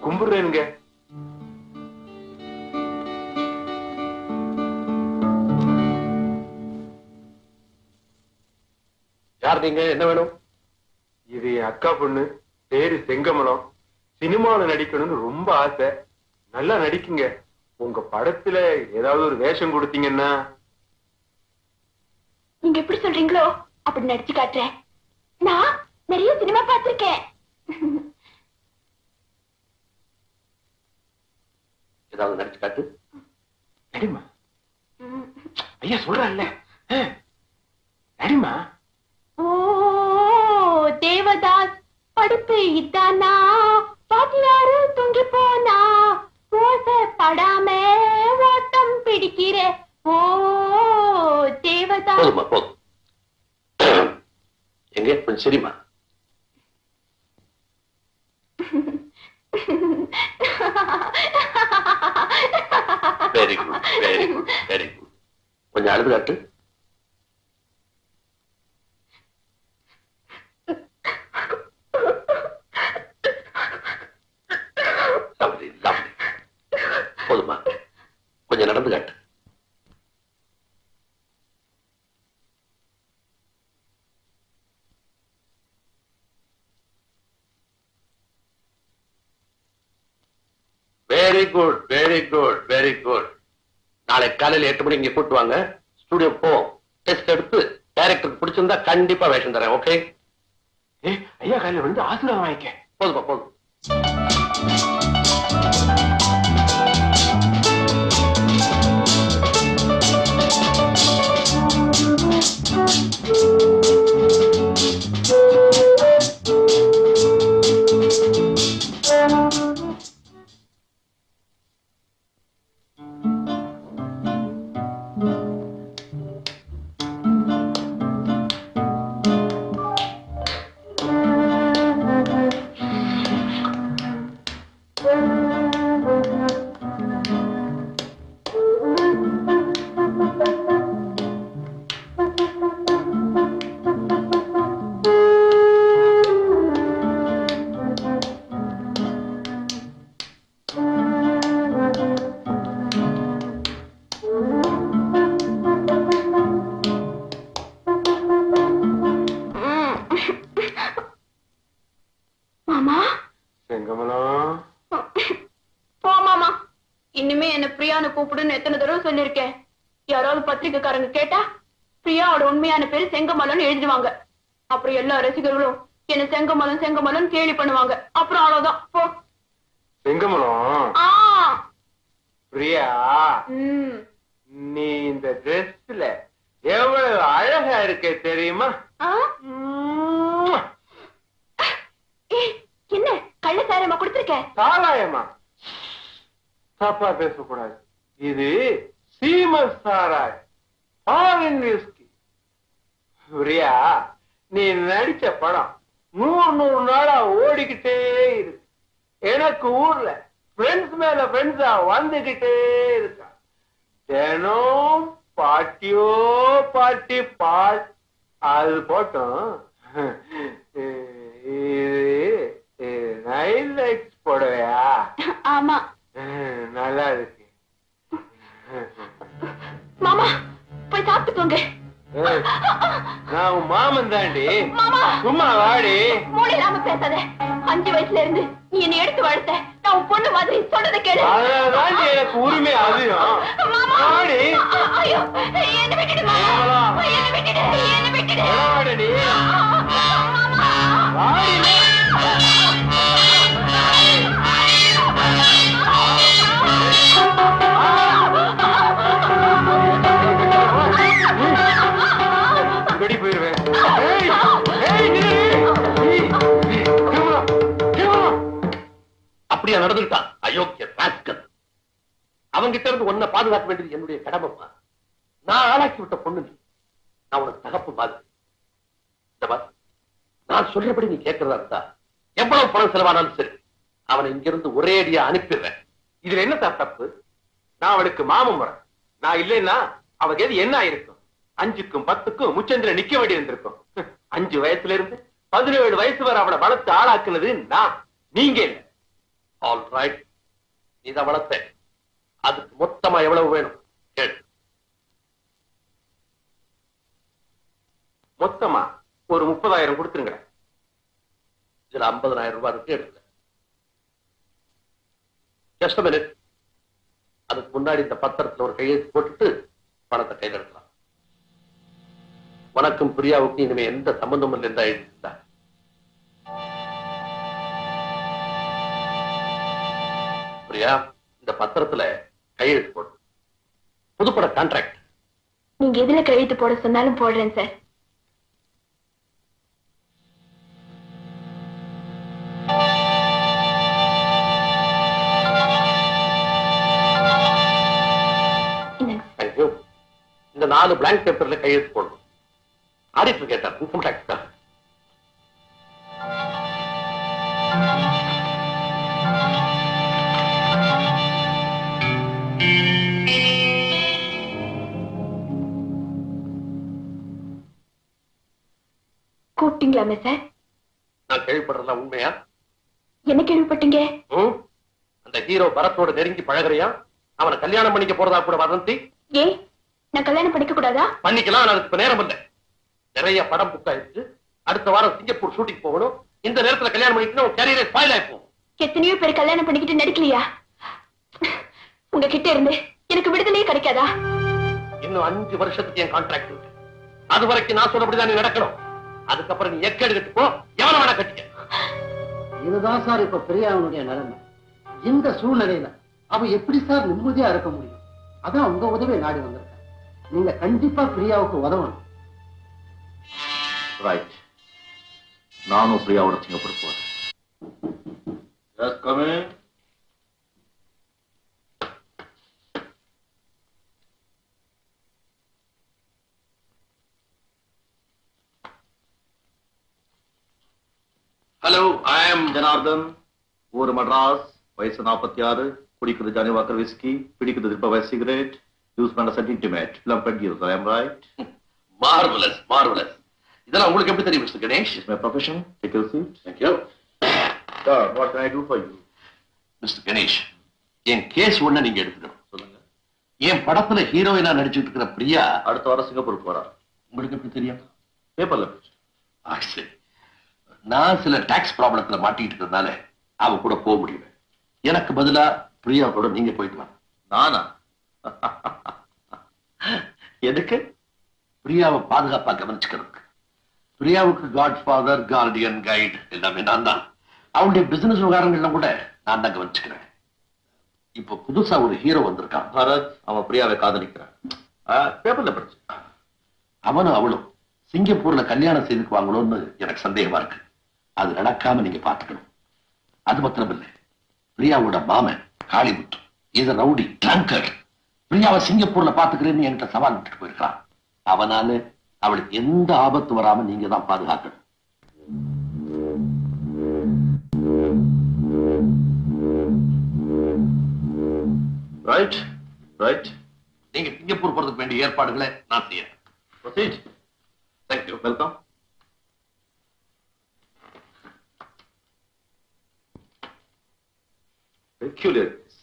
கும்பிடுறேனுங்க. யார் நீங்க? என்ன வேணும்? இது என் அக்கா பொண்ணு, பேரு செங்கமலம். சினிமாவில நடிக்கணும்னு ரொம்ப ஆசை. நல்லா நடிக்குங்க. உங்க படத்துல ஏதாவது ஒரு வேஷம் கொடுத்தீங்கன்னா. நீங்க எப்படி சொல்றீங்களோ அப்படி நடிச்சு காட்டுறேன். நான் நிறைய சினிமா பார்த்திருக்கேன். ஏதாவது நடிச்சு காட்டு. நடிமா. ஐயா சொல்றல்ல, நடிமா. ஓ தேவதாஸ் படுப்பு இதானா, பாத்தியாரு தூங்கி போனா, ஓசை படாம ஓட்டம் பிடிக்கிற. ஓ தேவதாஸ். போதுமா போதும். எங்க கொஞ்சம் சரிமா. Very good very good very good. கொஞ்சம் அழுது காட்டு. போதுமா, கொஞ்சம் நடந்து காட்டு. Very good very good very good. நாளை காலையில் 8 மணி இங்க கூட்டு வாங்க. ஸ்டுடியோ போ, டெஸ்ட் எடுத்து டைரக்டருக்கு பிடிச்சிருந்தா கண்டிப்பா வேஷம் தரேன். ஓகே? ஐயா காலையில் வந்து ஆசீர்வாதம் வாங்கிக்க. போதுமா போதும். கூப்பிடுன்னு எத்தனை தடவை சொல்லிருக்கேன். யாராவது பத்திரிக்கைக்காரங்க கேட்டா பிரியாவோட உண்மையான பேரு செங்கமலன் எழுதுவாங்க. அப்புறம் எல்லா ரசிகர்களும் என்ன செங்கமலன் செங்கமலன் கேலி பண்ணுவாங்க. அப்புறம் அவ்வளவுதான். போ. செங்கமலம். பிரியா, நீ இந்த ட்ரெஸ்ல எவ்வளவு அழகா இருக்க தெரியுமா? என்ன கள்ள சாராயமா கொடுத்திருக்க? சாராயமா? தப்பா பேசக்கூடாது. இது சீம சாராய், ஃபாரின் விஸ்கி. பிரியா, நீ நடிச்ச படம் 100 நாளா ஓடிக்கிட்டே இருக்கு. எனக்கு ஊர்ல ஃப்ரெண்ட்ஸ் மேல ஃப்ரெண்ட்ஸா வந்துகிட்டே இருக்கா. தினம் பாட்டியோ பாட்டி பாட். அது போட்டோம். இது நைல் லைட்ஸ் போடவையா? ஆமா. நல்லா இருக்கு. மாமா போய் சாப்பிட்டுக்கோங்க. நான் உன் மாமன் தாண்டி. சும்மா வாடி. மூளை இல்லாம பேசாத. 5 வயசுல இருந்து நீ என்னை எடுத்து வளர்த்த. நான் உன் பொண்ணு மாதிரி சொல்றதை கேளு. அதனாலதான் எனக்கு உரிமை அதிகம். வாடி. ஐயோ என்ன விட்டுடுமா, என்ன விட்டுடு, என்ன விட்டுடு. வாடி வாடி. வெடி போயிருவேன். அப்படியா நடந்துட்டான் அயோக்கிய ராஸ்கல். அவங்கிட்ட இருந்து உன்னை பாதுகாக்க வேண்டியது என்னுடைய கடமைப்பா. நான் ஆளாக்கி விட்ட பொண்ணு நீ. நான் உனக்கு தகப்பு மாதிரி. நான் சொல்றபடி நீ கேட்கறதா இருந்தா எவ்வளவு பணம் செலவானாலும் சரி அவனை இங்கிருந்து ஒரே அடியா அனுப்பிடுறேன். இதுல என்ன தப்பு? நான் அவளுக்கு மாமன் முறை. நான் இல்லைன்னா அவக்கு எது என்ன ஆயிருக்கும்? 5க்கும் 10க்கும் முச்சந்திர நிக்க வேண்டி இருந்திருக்கும். 5 வயசுல இருந்து 17 வயசு வரை அவளை வளர்த்து ஆளாக்குனது நான், நீங்க இல்ல. ஆல் ரைட், நீதான் வளர்த்த. அதுக்கு மொத்தமா எவ்வளவு வேணும் கேள். மொத்தமா ஒரு 30,000 கொடுத்துருங்க. இதுல 50,000 ரூபாய் இருக்கு, எடுங்க. Just minute. அதுக்கு முன்னாடி இந்த பத்திரத்துல ஒரு கையெழுத்து போட்டுட்டு பணத்தை கையில் எடுக்கலாம். வணக்கம், பிரியாவுக்கு இனிமே எந்த சம்பந்தமும் இருந்தா எழுதிருந்தா. பிரியா, இந்த பத்திரத்துல கையெழுத்து போடு. புதுப்பட கான்ட்ராக்ட். நீங்க எதுல கையெழுத்து போட சொன்னாலும் போடுறேன் சார். தேங்க்யூ. இந்த 4 பிளாங்க் பேப்பர்ல கையெழுத்து போடணும். ஆடிட்டர் கேட்டார், இன்கம் டாக்ஸ் தான். கூப்பிட்டீங்களாமே சார்? நான் கேள்விப்படுறதெல்லாம் உண்மையா? என்ன கேள்விப்பட்டீங்க? அந்த ஹீரோ பரத்தோட நெருங்கி பழகுறியா? அவனை கல்யாணம் பண்ணிக்க போறதா கூட வதந்தி. ஏ, நான் கல்யாணம் பண்ணிக்க கூடாதா? பண்ணிக்கலாம், அதுக்கு இப்ப நேரம் இல்லை. நிறைய படம் புக் ஆயிடுச்சு. அடுத்த வாரம் சிங்கப்பூர் ஷூட்டிங் போகணும். இந்த நேரத்துல கல்யாணம் பண்ணிட்டு உன் கேரியரே ஸ்பாயில் ஆயிப்போம். எத்தனையோ பேர் கல்யாணம் பண்ணிக்கிட்டு நடிக்கலையா? உங்ககிட்ட இருந்து எனக்கு விடுதலையே கிடைக்காதா? இன்னும் 5 வருஷத்துக்கு என் கான்ட்ராக்ட் இருக்கு. அது வரைக்கும் நான் சொல்லப்படிதான் நீ நடக்கணும். அதுக்கப்புறம் நீ எக்கேடு கட்டுப்போ, எவனை வேணா கட்டிக்க. இதுதான் சார் இப்ப பிரியாவுடைய நிலைமை. இந்த சூழ்நிலையில அவ எப்படி சார் நிம்மதியா இருக்க முடியும்? அதான் உங்க உதவியை நாடி வந்திருக்கேன். நீங்க கண்டிப்பா பிரியாவுக்கு உதவணும். ரைட், நானும் பிரியாவோட சிங்கப்பூர் போறேன். ஹலோ, ஐ ஆம் ஜனார்தன். ஊர் மட்ராஸ், வயசு 46, குடிக்கிறது ஜானி வாக்கர் விஸ்கி, பிடிக்கிறது ரிப்பவர் சிகரெட், யூஸ் பண்ண செட் இன்டிமேட், பிளம்பட் use. I am right? Marvellous, marvellous. இதெல்லாம் உங்களுக்கு எப்படி தெரியும் mister Ganesh? It's my profession. Take your seat. Thank you. Sir, what can I do for you? Mister Ganesh, என் கேஸ் ஒண்ணு நீங்க எடுத்துக்கணும். சொல்லுங்க. என் படத்துல ஹீரோயினா நடிச்சுட்டு இருக்கிற பிரியா அடுத்த வாரம் சிங்கப்பூர் போறா. உங்களுக்கு எப்படி தெரியும்? பேப்பர்ல சரி. நான் சில டாக்ஸ் ப்ராப்ளத்துல மாட்டிட்டு இருக்கிறதுனால அவ கூட போக முடியல. எனக்கு பதிலா பிரியா கூட நீங்க போயிட்டு வாங்க. நானா? எதுக்கு? பிரியாவை பாதுகாப்பா கவனிச்சுக்கிறதுக்கு. பிரியாவுக்கு காட் ஃபாதர், கார்டியன், கைடு எல்லாமே நான் தான். அவனுடைய பிசினஸ் விவகாரங்கள்லாம் கூட நான் தான் கவனிச்சுக்கிறேன். இப்போ புதுசா ஒரு ஹீரோ வந்திருக்கான், பரத். அவன் பிரியாவை காதலிக்கிறான். பேப்பர்ல படிச்சு. அவனும் அவளும் சிங்கப்பூர்ல கல்யாணம் செய்துக்குவாங்களோன்னு எனக்கு சந்தேகமா இருக்கு. அது நடக்காம நீங்க பாத்துக்கணும். அது மாத்திரம் இல்லை, பிரியாவோட மாமன் காளிமுத்து இது ரவுடி ட்ரங்கர். பிரியாவை சிங்கப்பூர்ல பாத்துக்கிறேன்னு என்கிட்ட சவால் விட்டுட்டு போயிருக்கான். அவனால அவளுக்கு எந்த ஆபத்து வராம நீங்க தான் பாதுகாக்கணும். Right, right. நீங்க சிங்கப்பூர் போறதுக்கு வேண்டிய ஏற்பாடுகளை நான் செய்யறேன். Proceed. Thank you. Welcome. Peculiar case.